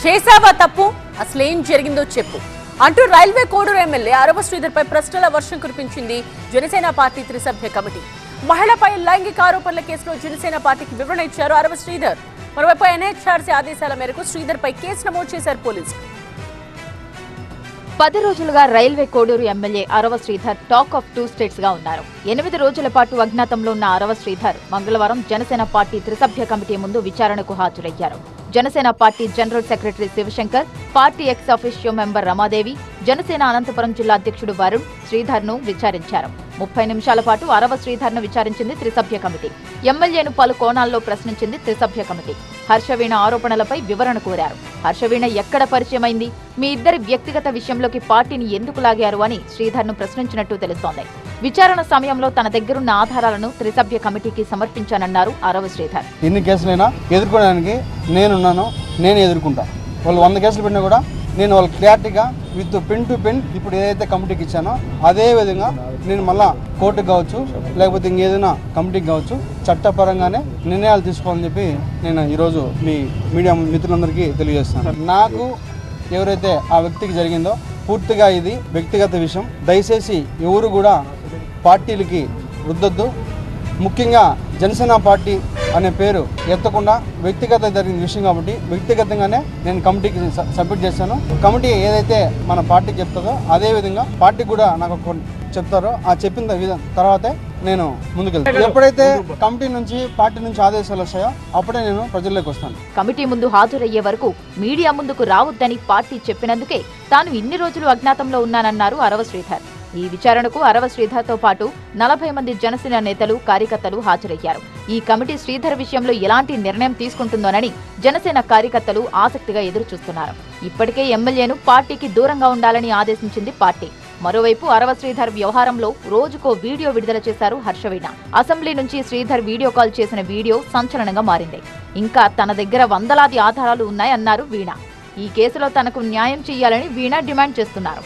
చేసావా తప్పు, అసలేం జరిగిందో చెప్పు అంటూ రైల్వే కోడూరు ఎమ్మెల్యే అరవ శ్రీధర్ పై ప్రశ్నల వర్షం కురిపించింది జనసేన పార్టీ త్రిసభ్య కమిటీ. మహిళపై లైంగిక ఆరోపణల కేసులో జనసేన పార్టీకి వివరణ ఇచ్చారు అరవ శ్రీధర్. మరోవైపు ఎన్హెచ్ఆర్సీ ఆదేశాల మేరకు శ్రీధర్ పై కేసు నమోదు చేశారు పోలీసులు. 10 రోజులుగా railway Koduru MLA Arava Sridhar talk of 2 states గా ఉన్నారు. 8 రోజుల పాటు అజ్ఞాతంలో ఉన్న అరవ శ్రీధర్ మంగళవారం జనసేన పార్టీ త్రిసభ్య కమిటీ ముందు విచారణకు హాజరయ్యారు. Janasena party general secretary Shivashankar, party ex officio member Ramadevi, Janasena Anantapur జిల్లా అధ్యక్షుడు వరుణ్ శ్రీధర్ ను విచారించారు. 30 నిమిషాల పాటు అరవ శ్రీధర్ ను విచారించింది త్రిసభ్య కమిటీ. ఎమ్మెల్యేను పలు కోణాల్లో ప్రశ్నించింది త్రిసభ్య కమిటీ. హర్షవీణ ఆరోపణలపై వివరణ కోరారు. హర్షవీణ ఎక్కడ పరిచయమైంది, మీ ఇద్దరి వ్యక్తిగత విషయంలోకి పార్టీని ఎందుకు లాగారు అని శ్రీధర్ ను ప్రశ్నించినట్టు తెలుస్తోంది. విచారణ సమయంలో తన దగ్గరున్న ఆధారాలను త్రిసభ్య కమిటీకి సమర్పించానన్నారు అరవ శ్రీధర్. ఎన్ని కేసులైనా ఎదుర్కోవడానికి నేనున్నాను, నేను ఎదుర్కొంటా. వాళ్ళు 100 కేసులు పెట్టినా కూడా నేను వాళ్ళు క్లారిటీగా విత్ పెన్ టు పెన్ ఇప్పుడు ఏదైతే కమిటీకి ఇచ్చానో అదే విధంగా నేను మళ్ళా కోర్టుకు కావచ్చు, లేకపోతే ఇంకేదైనా కమిటీకి కావచ్చు, చట్టపరంగానే నిర్ణయాలు తీసుకోవాలని చెప్పి నేను ఈరోజు మీ మీడియా మిత్రులందరికీ తెలియజేస్తాను. నాకు ఎవరైతే ఆ వ్యక్తికి జరిగిందో పూర్తిగా ఇది వ్యక్తిగత విషయం. దయచేసి ఎవరు కూడా పార్టీలకి రుద్దొద్దు. ముఖ్యంగా జనసేన పార్టీ అనే పేరు ఎత్తకుండా వ్యక్తిగత జరిగిన విషయం కాబట్టి వ్యక్తిగతంగానే నేను కమిటీకి సబ్మిట్ చేశాను. కమిటీ ఏదైతే మన పార్టీకి చెప్తుందో అదే విధంగా పార్టీ కూడా నాకు చెప్తారో ఆ చెప్పిన తర్వాతే నేను ముందుకెళ్తాను. ఎప్పుడైతే కమిటీ నుంచి పార్టీ నుంచి ఆదేశాలు వస్తాయో అప్పుడే నేను ప్రజల్లోకి వస్తాను. కమిటీ ముందు హాజరయ్యే వరకు మీడియా ముందుకు రావద్దని పార్టీ చెప్పినందుకే తాను ఇన్ని రోజులు అజ్ఞాతంలో ఉన్నానన్నారు అరవ శ్రీధర్. ఈ విచారణకు అరవ శ్రీధర్ తో పాటు 40 మంది జనసేన నేతలు, కార్యకర్తలు హాజరయ్యారు. ఈ కమిటీ శ్రీధర్ విషయంలో ఎలాంటి నిర్ణయం తీసుకుంటుందోనని జనసేన కార్యకర్తలు ఆసక్తిగా ఎదురుచూస్తున్నారు. ఇప్పటికే ఎమ్మెల్యేను పార్టీకి దూరంగా ఉండాలని ఆదేశించింది పార్టీ. మరోవైపు అరవ శ్రీధర్ వ్యవహారంలో రోజుకో వీడియో విడుదల చేశారు హర్షవీణ. అసెంబ్లీ నుంచి శ్రీధర్ వీడియో కాల్ చేసిన వీడియో సంచలనంగా మారింది. ఇంకా తన దగ్గర వందలాది ఆధారాలు ఉన్నాయన్నారు వీణ. ఈ కేసులో తనకు న్యాయం చేయాలని వీణ డిమాండ్ చేస్తున్నారు.